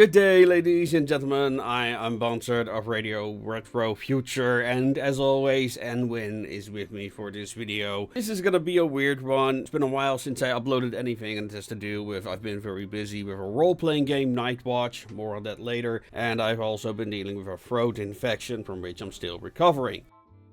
Good day, ladies and gentlemen. I am Bonsard of Radio Retro Future, and as always, Enwin is with me for this video. This is gonna be a weird one. It's been a while since I uploaded anything, and it has to do with I've been very busy with a role-playing game, Nightwatch. More on that later. And I've also been dealing with a throat infection from which I'm still recovering.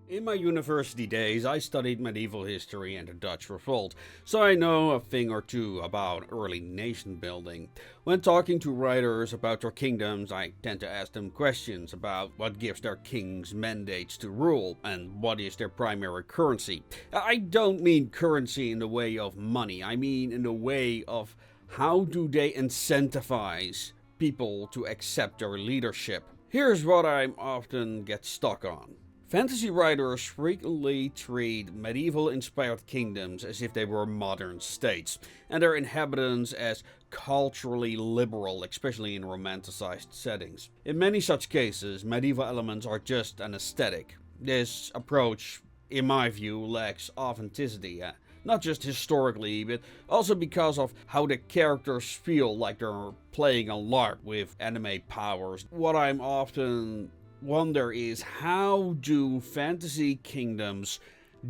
In my university days, I studied medieval history and the Dutch Revolt, so I know a thing or two about early nation building. When talking to writers about their kingdoms, I tend to ask them questions about what gives their kings mandates to rule and what is their primary currency. I don't mean currency in the way of money, I mean in the way of how do they incentivize people to accept their leadership. Here's what I often get stuck on. Fantasy writers frequently treat medieval-inspired kingdoms as if they were modern states, and their inhabitants as culturally liberal, especially in romanticized settings. In many such cases, medieval elements are just an aesthetic. This approach, in my view, lacks authenticity, not just historically, but also because of how the characters feel like they're playing a LARP with anime powers. What I'm often wonder is, how do fantasy kingdoms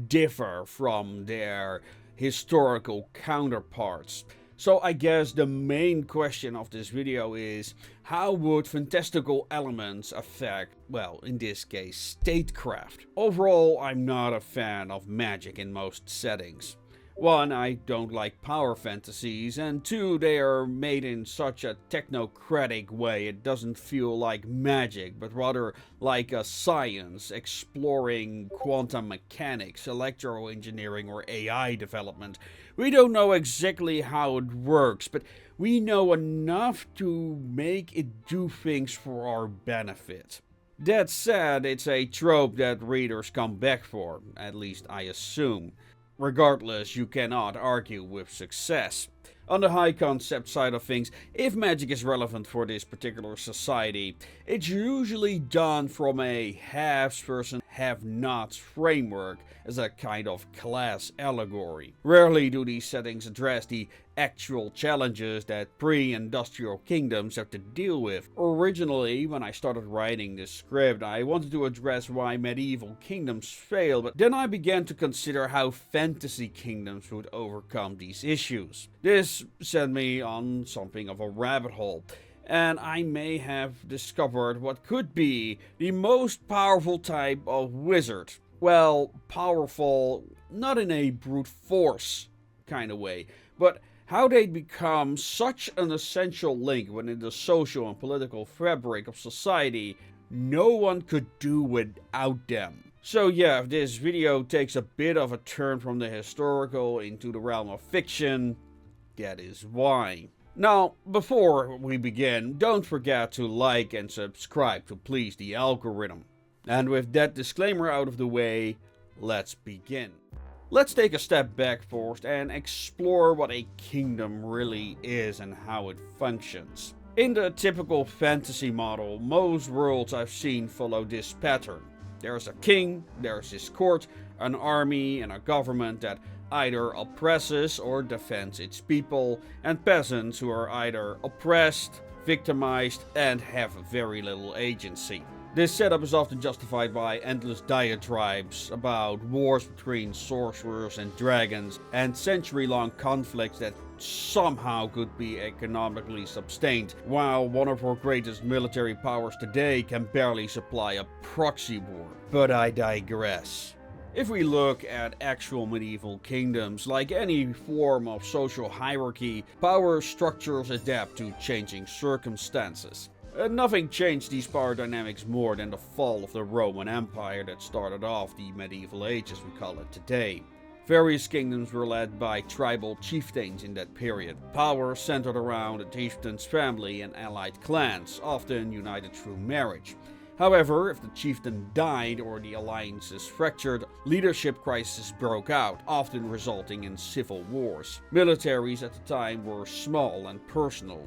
differ from their historical counterparts? So I guess the main question of this video is, how would fantastical elements affect, well, in this case, statecraft? Overall, I'm not a fan of magic in most settings. One, I don't like power fantasies, and two, they are made in such a technocratic way it doesn't feel like magic, but rather like a science exploring quantum mechanics, electroengineering, or AI development. We don't know exactly how it works, but we know enough to make it do things for our benefit. That said, it's a trope that readers come back for, at least I assume. Regardless, you cannot argue with success. On the high concept side of things, if magic is relevant for this particular society, it's usually done from a haves versus have-nots framework as a kind of class allegory. Rarely do these settings address the actual challenges that pre-industrial kingdoms have to deal with. Originally, when I started writing this script, I wanted to address why medieval kingdoms fail, but then I began to consider how fantasy kingdoms would overcome these issues. This sent me on something of a rabbit hole, and I may have discovered what could be the most powerful type of wizard. Well, powerful not in a brute force kind of way, but how they'd become such an essential link within the social and political fabric of society no one could do without them. So yeah, if this video takes a bit of a turn from the historical into the realm of fiction, that is why. Now, before we begin, don't forget to like and subscribe to please the algorithm. And with that disclaimer out of the way, let's begin. Let's take a step back first and explore what a kingdom really is and how it functions. In the typical fantasy model, most worlds I've seen follow this pattern. There's a king, there's his court, an army, and a government that either oppresses or defends its people, and peasants who are either oppressed, victimized, and have very little agency. This setup is often justified by endless diatribes about wars between sorcerers and dragons, and century-long conflicts that somehow could be economically sustained, while one of our greatest military powers today can barely supply a proxy war. But I digress. If we look at actual medieval kingdoms, like any form of social hierarchy, power structures adapt to changing circumstances. Nothing changed these power dynamics more than the fall of the Roman Empire that started off the medieval age as we call it today. Various kingdoms were led by tribal chieftains in that period. Power centered around a chieftain's family and allied clans, often united through marriage. However, if the chieftain died or the alliances fractured, leadership crises broke out, often resulting in civil wars. Militaries at the time were small and personal.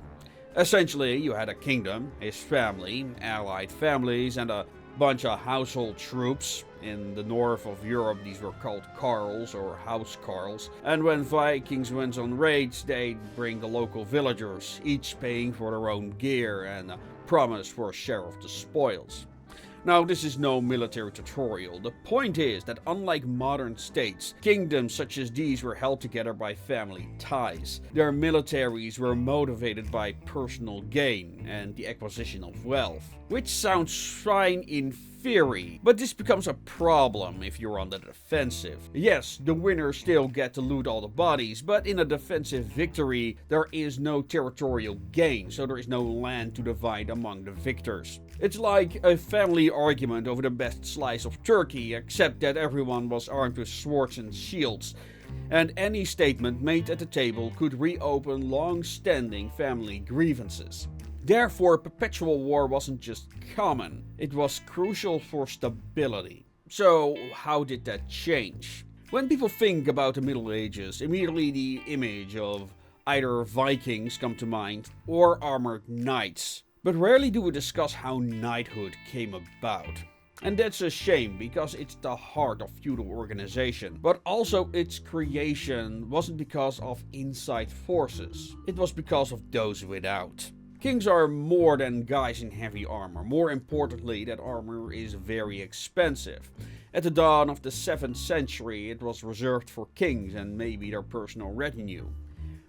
Essentially, you had a kingdom, his family, allied families, and a bunch of household troops, In the north of Europe, these were called carls or house carls. And when Vikings went on raids, they'd bring the local villagers, each paying for their own gear and a promise for a share of the spoils. Now, this is no military tutorial. The point is that unlike modern states, kingdoms such as these were held together by family ties. Their militaries were motivated by personal gain and the acquisition of wealth. Which sounds fine in theory, but this becomes a problem if you're on the defensive. Yes, the winners still get to loot all the bodies, but in a defensive victory, there is no territorial gain, so there is no land to divide among the victors. It's like a family argument over the best slice of turkey, except that everyone was armed with swords and shields, and any statement made at the table could reopen long-standing family grievances. Therefore, perpetual war wasn't just common, it was crucial for stability. So, how did that change? When people think about the Middle Ages, immediately the image of either Vikings come to mind or armored knights. But rarely do we discuss how knighthood came about. And that's a shame, because it's the heart of feudal organization. But also its creation wasn't because of inside forces, it was because of those without. Kings are more than guys in heavy armor. More importantly, that armor is very expensive. At the dawn of the 7th century, it was reserved for kings and maybe their personal retinue.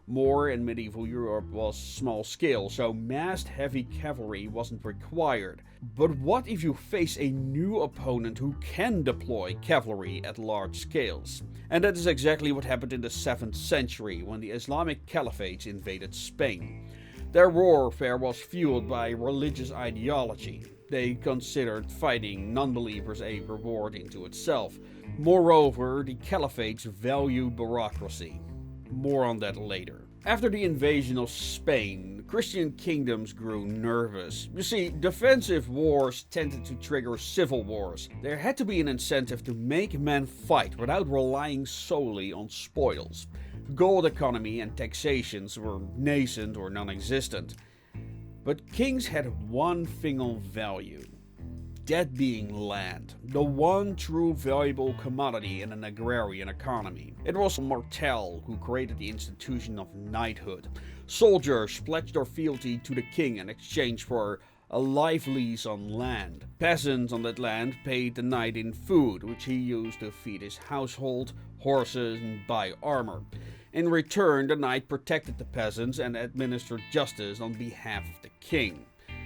War in medieval Europe was small scale, so massed heavy cavalry wasn't required. But what if you face a new opponent who can deploy cavalry at large scales? And that is exactly what happened in the 7th century, when the Islamic Caliphates invaded Spain. Their warfare was fueled by religious ideology. They considered fighting non-believers a reward into itself. Moreover, the Caliphates valued bureaucracy. More on that later. After the invasion of Spain, Christian kingdoms grew nervous. You see, defensive wars tended to trigger civil wars. There had to be an incentive to make men fight without relying solely on spoils. Gold economy and taxations were nascent or non-existent. But kings had one single value. That being land, the one true valuable commodity in an agrarian economy. It was Martel who created the institution of knighthood. Soldiers pledged their fealty to the king in exchange for a life lease on land. Peasants on that land paid the knight in food, which he used to feed his household, horses, and buy armor. In return, the knight protected the peasants and administered justice on behalf of the king.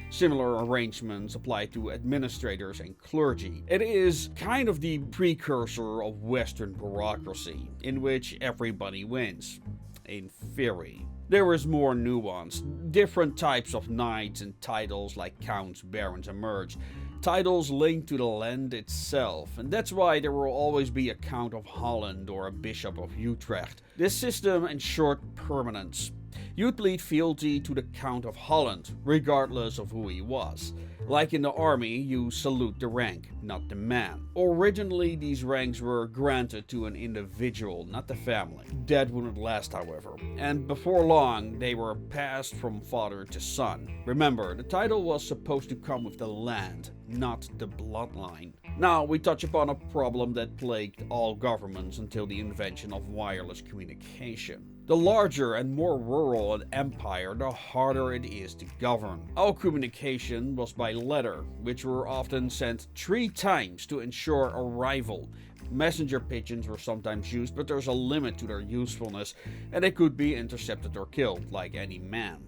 Similar arrangements apply to administrators and clergy. It is kind of the precursor of Western bureaucracy, in which everybody wins. In theory. There is more nuance. Different types of knights and titles like counts, barons emerged. Titles linked to the land itself, and that's why there will always be a Count of Holland or a Bishop of Utrecht. This system ensured permanence. You'd plead fealty to the Count of Holland, regardless of who he was. Like in the army, you salute the rank, not the man. Originally, these ranks were granted to an individual, not the family. That wouldn't last, however, and before long, they were passed from father to son. Remember, the title was supposed to come with the land, not the bloodline. Now, we touch upon a problem that plagued all governments until the invention of wireless communication. The larger and more rural an empire, the harder it is to govern. All communication was by letter, which were often sent 3 times to ensure arrival. Messenger pigeons were sometimes used, but there's a limit to their usefulness, and they could be intercepted or killed, like any man.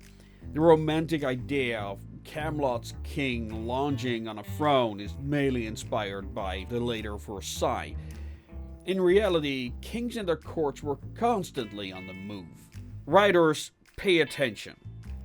The romantic idea of Camelot's king lounging on a throne is mainly inspired by the later Versailles. In reality, kings and their courts were constantly on the move. Writers, pay attention.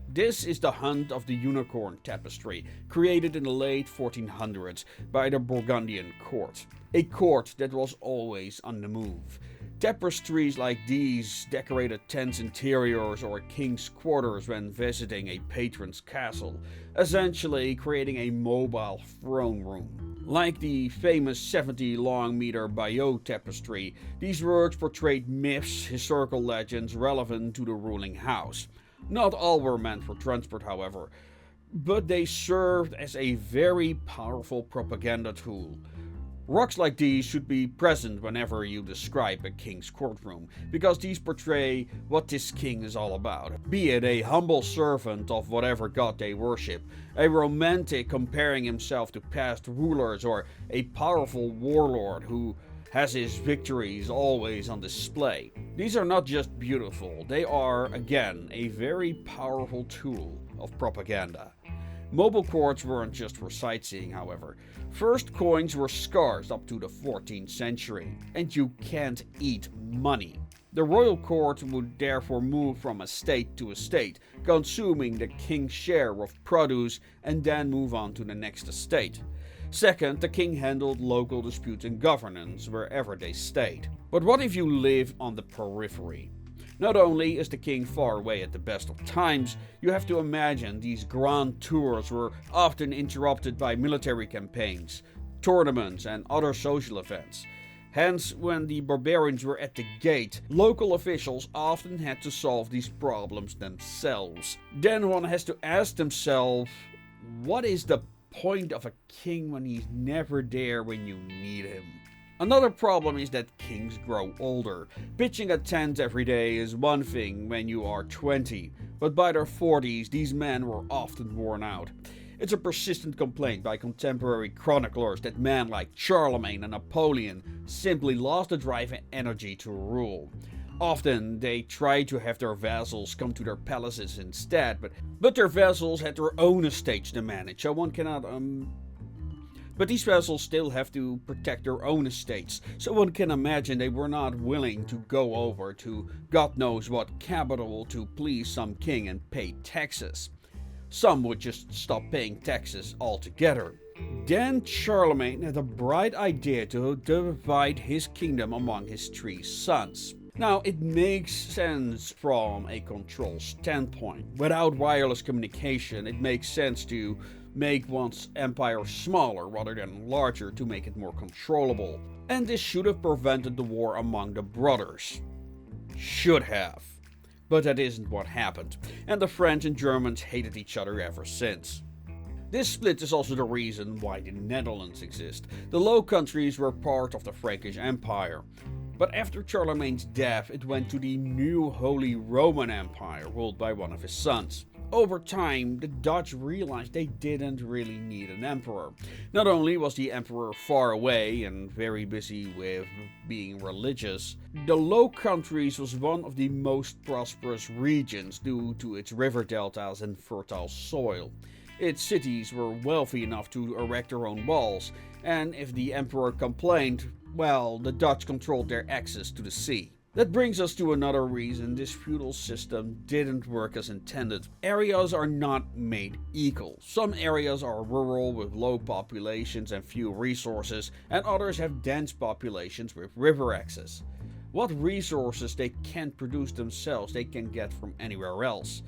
This is the Hunt of the Unicorn tapestry, created in the late 1400s by the Burgundian court. A court that was always on the move. Tapestries like these decorated tents' interiors or a king's quarters when visiting a patron's castle, essentially creating a mobile throne room. Like the famous 70-long-meter Bayeux tapestry, these works portrayed myths, historical legends relevant to the ruling house. Not all were meant for transport, however, but they served as a very powerful propaganda tool. Rocks like these should be present whenever you describe a king's courtroom, because these portray what this king is all about. Be it a humble servant of whatever god they worship, a romantic comparing himself to past rulers, or a powerful warlord who has his victories always on display. These are not just beautiful, they are, again, a very powerful tool of propaganda. Mobile courts weren't just for sightseeing, however. First coins were scarce up to the 14th century, and you can't eat money. The royal court would therefore move from estate to estate, consuming the king's share of produce and then move on to the next estate. Second, the king handled local disputes and governance wherever they stayed. But what if you live on the periphery? Not only is the king far away at the best of times, you have to imagine these grand tours were often interrupted by military campaigns, tournaments, and other social events. Hence, when the barbarians were at the gate, local officials often had to solve these problems themselves. Then one has to ask themselves, what is the point of a king when he's never there when you need him? Another problem is that kings grow older. Pitching a tent every day is one thing when you are 20, but by their 40s these men were often worn out. It's a persistent complaint by contemporary chroniclers that men like Charlemagne and Napoleon simply lost the drive and energy to rule. Often they tried to have their vassals come to their palaces instead, but their vassals had their own estates to manage, so one cannot But these vassals still have to protect their own estates, so one can imagine they were not willing to go over to God knows what capital to please some king and pay taxes. Some would just stop paying taxes altogether. Then Charlemagne had a bright idea to divide his kingdom among his 3 sons. Now, it makes sense from a control standpoint. Without wireless communication, it makes sense to make one's empire smaller rather than larger to make it more controllable. And this should have prevented the war among the brothers. Should have. But that isn't what happened, and the French and Germans hated each other ever since. This split is also the reason why the Netherlands exist. The Low Countries were part of the Frankish Empire. But after Charlemagne's death, it went to the new Holy Roman Empire, ruled by one of his sons. Over time, the Dutch realized they didn't really need an emperor. Not only was the emperor far away and very busy with being religious, the Low Countries was one of the most prosperous regions due to its river deltas and fertile soil. Its cities were wealthy enough to erect their own walls, and if the emperor complained, well, the Dutch controlled their access to the sea. That brings us to another reason this feudal system didn't work as intended. Areas are not made equal. Some areas are rural with low populations and few resources, and others have dense populations with river access. What resources they can't produce themselves, they can get from anywhere else.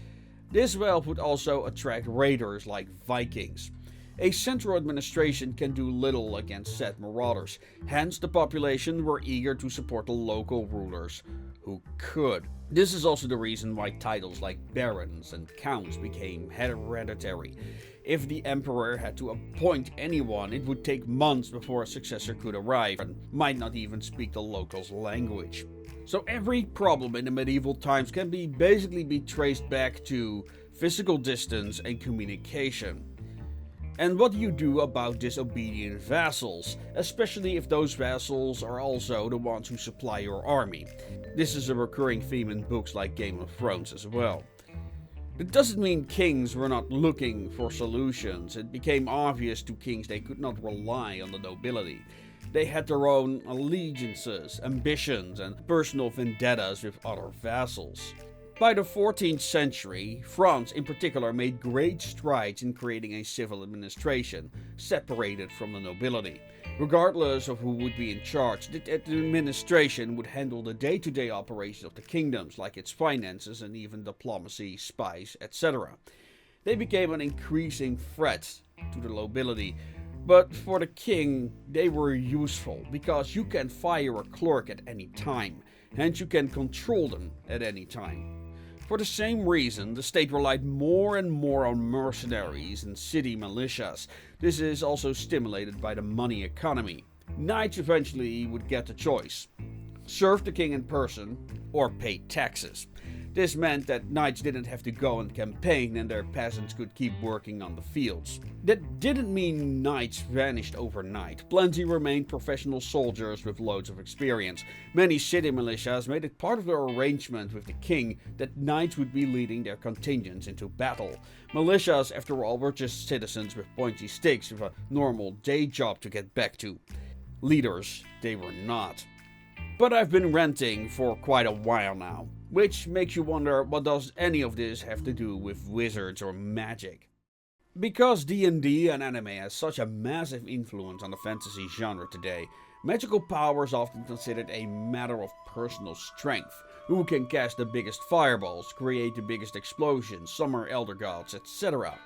This wealth would also attract raiders like Vikings. A central administration can do little against said marauders, hence the population were eager to support the local rulers who could. This is also the reason why titles like barons and counts became hereditary. If the emperor had to appoint anyone, it would take months before a successor could arrive and might not even speak the locals' language. So every problem in the medieval times can basically be traced back to physical distance and communication. And what do you do about disobedient vassals, especially if those vassals are also the ones who supply your army? This is a recurring theme in books like Game of Thrones as well. It doesn't mean kings were not looking for solutions. It became obvious to kings they could not rely on the nobility. They had their own allegiances, ambitions, and personal vendettas with other vassals. By the 14th century, France in particular made great strides in creating a civil administration, separated from the nobility. Regardless of who would be in charge, the administration would handle the day-to-day operations of the kingdoms, like its finances and even diplomacy, spies, etc. They became an increasing threat to the nobility. But for the king, they were useful, because you can fire a clerk at any time, and you can control them at any time. For the same reason, the state relied more and more on mercenaries and city militias. This is also stimulated by the money economy. Knights eventually would get the choice: serve the king in person or pay taxes. This meant that knights didn't have to go on campaign and their peasants could keep working on the fields. That didn't mean knights vanished overnight. Plenty remained professional soldiers with loads of experience. Many city militias made it part of their arrangement with the king that knights would be leading their contingents into battle. Militias, after all, were just citizens with pointy sticks with a normal day job to get back to. Leaders, they were not. But I've been ranting for quite a while now, which makes you wonder, what does any of this have to do with wizards or magic? Because D&D and anime has such a massive influence on the fantasy genre today, magical power is often considered a matter of personal strength. Who can cast the biggest fireballs, create the biggest explosions, summon elder gods, etc.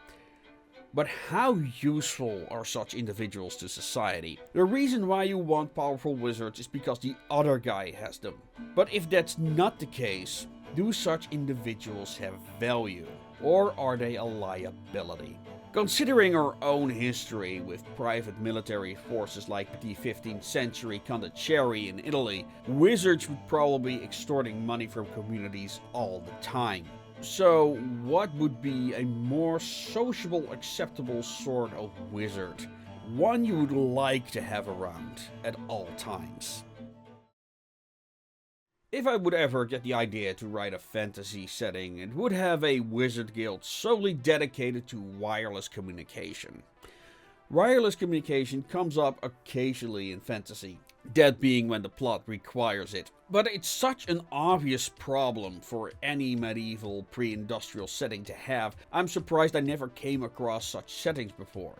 But how useful are such individuals to society? The reason why you want powerful wizards is because the other guy has them. But if that's not the case, do such individuals have value? Or are they a liability? Considering our own history with private military forces like the 15th century Condottieri in Italy, wizards would probably be extorting money from communities all the time. So, what would be a more sociable, acceptable sort of wizard? One you would like to have around at all times. If I would ever get the idea to write a fantasy setting, it would have a wizard guild solely dedicated to wireless communication. Wireless communication comes up occasionally in fantasy, that being when the plot requires it. But it's such an obvious problem for any medieval pre-industrial setting to have, I'm surprised I never came across such settings before.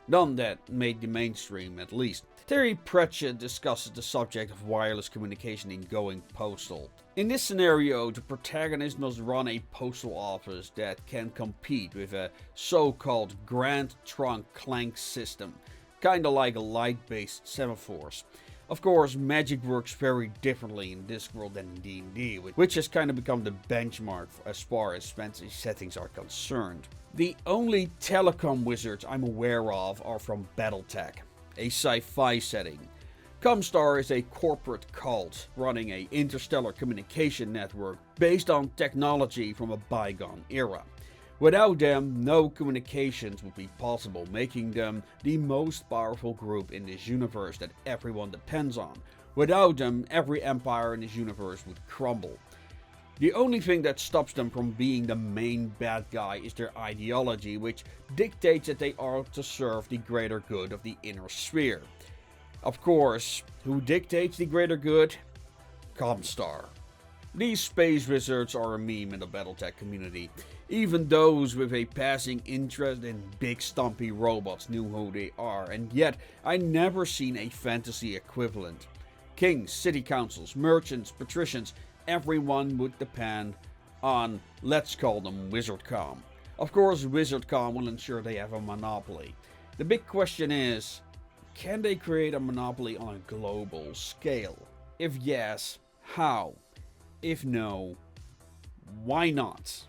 None that made the mainstream, at least. Terry Pratchett discusses the subject of wireless communication in Going Postal. In this scenario, the protagonist must run a postal office that can compete with a so-called Grand Trunk Clank system, kinda like a light-based semaphores. Of course, magic works very differently in this world than in D&D, which has kind of become the benchmark as far as fantasy settings are concerned. The only telecom wizards I'm aware of are from Battletech, a sci-fi setting. Comstar is a corporate cult running an interstellar communication network based on technology from a bygone era. Without them, no communications would be possible, making them the most powerful group in this universe that everyone depends on. Without them, every empire in this universe would crumble. The only thing that stops them from being the main bad guy is their ideology, which dictates that they are to serve the greater good of the inner sphere. Of course, who dictates the greater good? Comstar. These space wizards are a meme in the Battletech community. Even those with a passing interest in big stumpy robots knew who they are, and yet I never seen a fantasy equivalent. Kings, city councils, merchants, patricians, everyone would depend on, let's call them, WizardCom. Of course, WizardCom will ensure they have a monopoly. The big question is, can they create a monopoly on a global scale? If yes, how? If no, why not?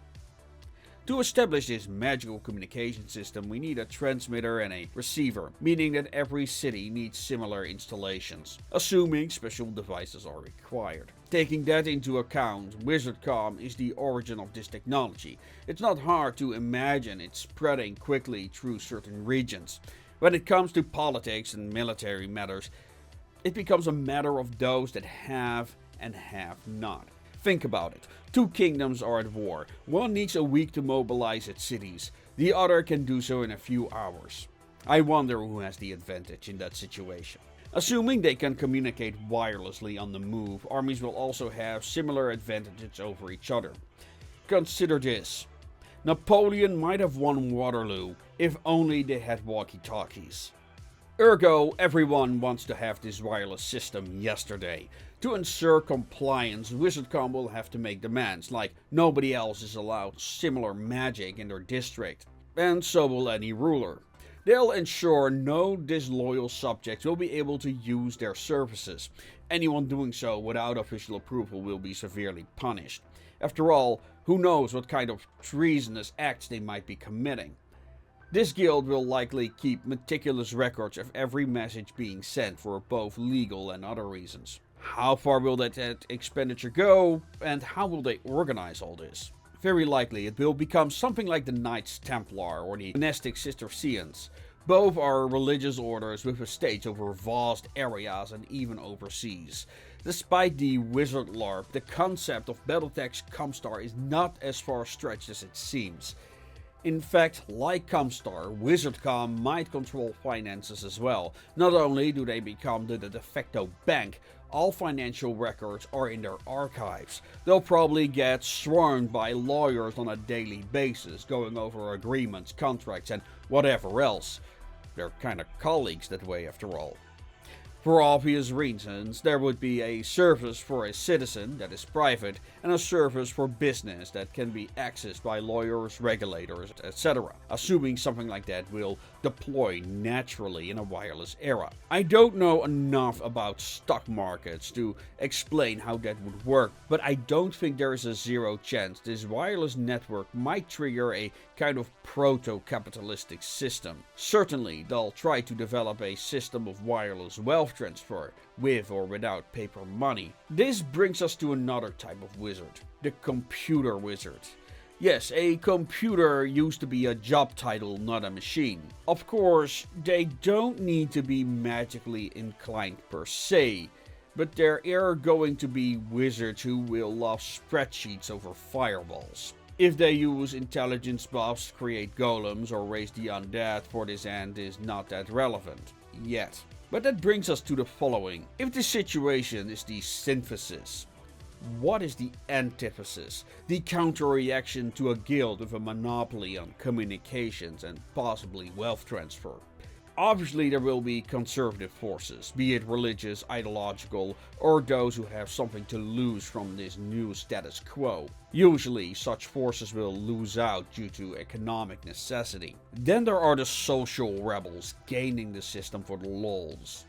To establish this magical communication system, we need a transmitter and a receiver, meaning that every city needs similar installations, assuming special devices are required. Taking that into account, WizardCom is the origin of this technology. It's not hard to imagine it spreading quickly through certain regions. When it comes to politics and military matters, it becomes a matter of those that have and have not. Think about it. Two kingdoms are at war. One needs a week to mobilize its cities. The other can do so in a few hours. I wonder who has the advantage in that situation. Assuming they can communicate wirelessly on the move, armies will also have similar advantages over each other. Consider this. Napoleon might have won Waterloo if only they had walkie-talkies. Ergo, everyone wants to have this wireless system yesterday. To ensure compliance, WizardCom will have to make demands, like nobody else is allowed similar magic in their district. And so will any ruler. They'll ensure no disloyal subjects will be able to use their services. Anyone doing so without official approval will be severely punished. After all, who knows what kind of treasonous acts they might be committing. This guild will likely keep meticulous records of every message being sent for both legal and other reasons. How far will that expenditure go, and how will they organize all this? Very likely it will become something like the Knights Templar or the monastic Cistercians. Both are religious orders with estates over vast areas and even overseas. Despite the wizard LARP, the concept of Battletech's Comstar is not as far stretched as it seems. In fact, like Comstar, WizardCom might control finances as well. Not only do they become the de facto bank, all financial records are in their archives. They'll probably get swarmed by lawyers on a daily basis, going over agreements, contracts, and whatever else. They're kinda colleagues that way after all. For obvious reasons, there would be a service for a citizen that is private and a service for business that can be accessed by lawyers, regulators, etc. Assuming something like that will deploy naturally in a wireless era. I don't know enough about stock markets to explain how that would work, but I don't think there is a zero chance this wireless network might trigger a kind of proto-capitalistic system. Certainly, they'll try to develop a system of wireless wealth transfer, with or without paper money. This brings us to another type of wizard, the computer wizard. Yes, a computer used to be a job title, not a machine. Of course, they don't need to be magically inclined per se, but there are going to be wizards who will love spreadsheets over fireballs. If they use intelligence buffs to create golems or raise the undead for this end is not that relevant yet. But that brings us to the following. If the situation is the synthesis, what is the antithesis? The counter-reaction to a guild with a monopoly on communications and possibly wealth transfer. Obviously there will be conservative forces, be it religious, ideological, or those who have something to lose from this new status quo. Usually such forces will lose out due to economic necessity. Then there are the social rebels gaining the system for the lols.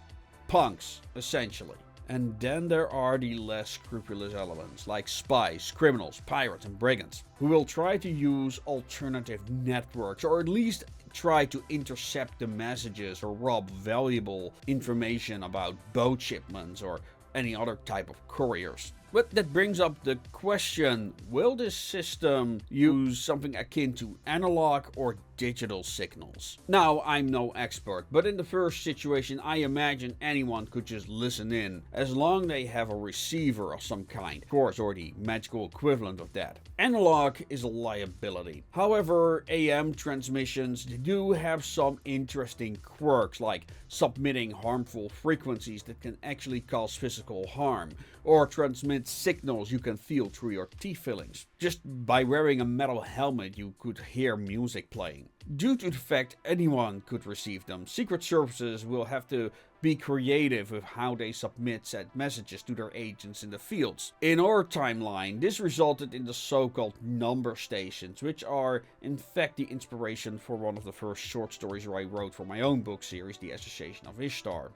Punks, essentially. And then there are the less scrupulous elements, like spies, criminals, pirates and brigands, who will try to use alternative networks, or at least try to intercept the messages or rob valuable information about boat shipments or any other type of couriers. But that brings up the question, will this system use something akin to analog or digital signals? Now, I'm no expert, but in the first situation I imagine anyone could just listen in, as long as they have a receiver of some kind, of course, or the magical equivalent of that. Analog is a liability. However, AM transmissions do have some interesting quirks, like submitting harmful frequencies that can actually cause physical harm, or transmit signals you can feel through your teeth fillings. Just by wearing a metal helmet you could hear music playing. Due to the fact anyone could receive them, secret services will have to be creative with how they submit said messages to their agents in the fields. In our timeline, this resulted in the so-called number stations, which are in fact the inspiration for one of the first short stories I wrote for my own book series, The Association of Ishtar.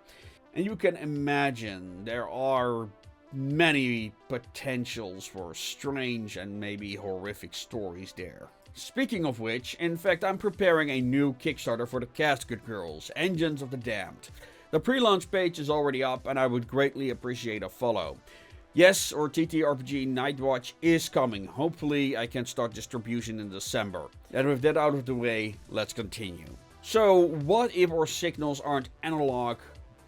And you can imagine there are many potentials for strange and maybe horrific stories there. Speaking of which, in fact I'm preparing a new Kickstarter for the Casket Girls, Engines of the Damned. The pre-launch page is already up and I would greatly appreciate a follow. Yes, our TTRPG Nightwatch is coming. Hopefully I can start distribution in December. And with that out of the way, let's continue. So what if our signals aren't analog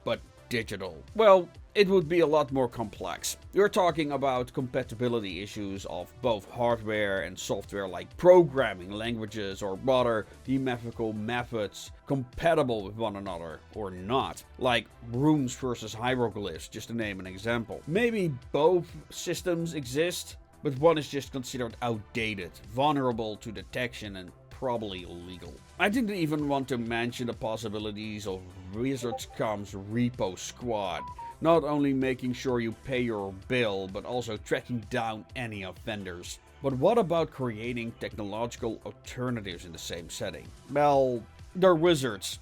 but digital? Well, it would be a lot more complex. We're talking about compatibility issues of both hardware and software, like programming languages or rather mathematical methods compatible with one another or not, like runes versus hieroglyphs, just to name an example. Maybe both systems exist, but one is just considered outdated, vulnerable to detection and probably illegal. I didn't even want to mention the possibilities of WizardsCom's Repo Squad, not only making sure you pay your bill, but also tracking down any offenders. But what about creating technological alternatives in the same setting? Well, they're wizards.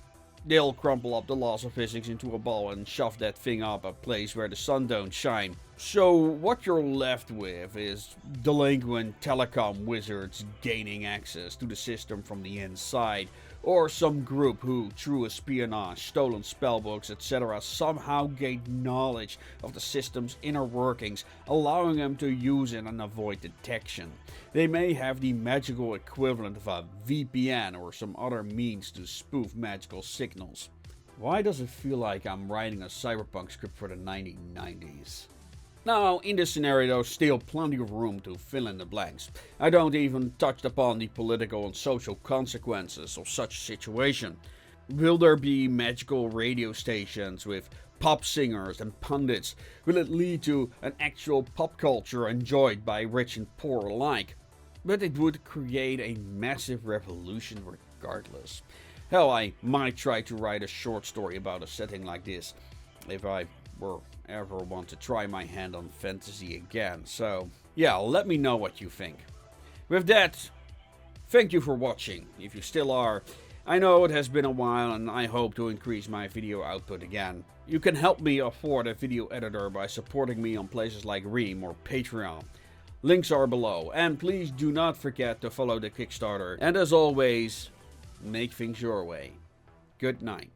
They'll crumple up the laws of physics into a ball and shove that thing up a place where the sun don't shine. So what you're left with is delinquent telecom wizards gaining access to the system from the inside, or some group who, through espionage, stolen spellbooks, etc., somehow gained knowledge of the system's inner workings, allowing them to use it and avoid detection. They may have the magical equivalent of a VPN or some other means to spoof magical signals. Why does it feel like I'm writing a cyberpunk script for the 1990s? Now, in this scenario, there's still plenty of room to fill in the blanks. I don't even touch upon the political and social consequences of such a situation. Will there be magical radio stations with pop singers and pundits? Will it lead to an actual pop culture enjoyed by rich and poor alike? But it would create a massive revolution regardless. Hell, I might try to write a short story about a setting like this, if I were ever want to try my hand on fantasy again. So yeah, let me know what you think. With that, thank you for watching, if you still are. I know it has been a while and I hope to increase my video output again. You can help me afford a video editor by supporting me on places like Ream or Patreon. Links are below, and please do not forget to follow the Kickstarter. And as always, make things your way. Good night.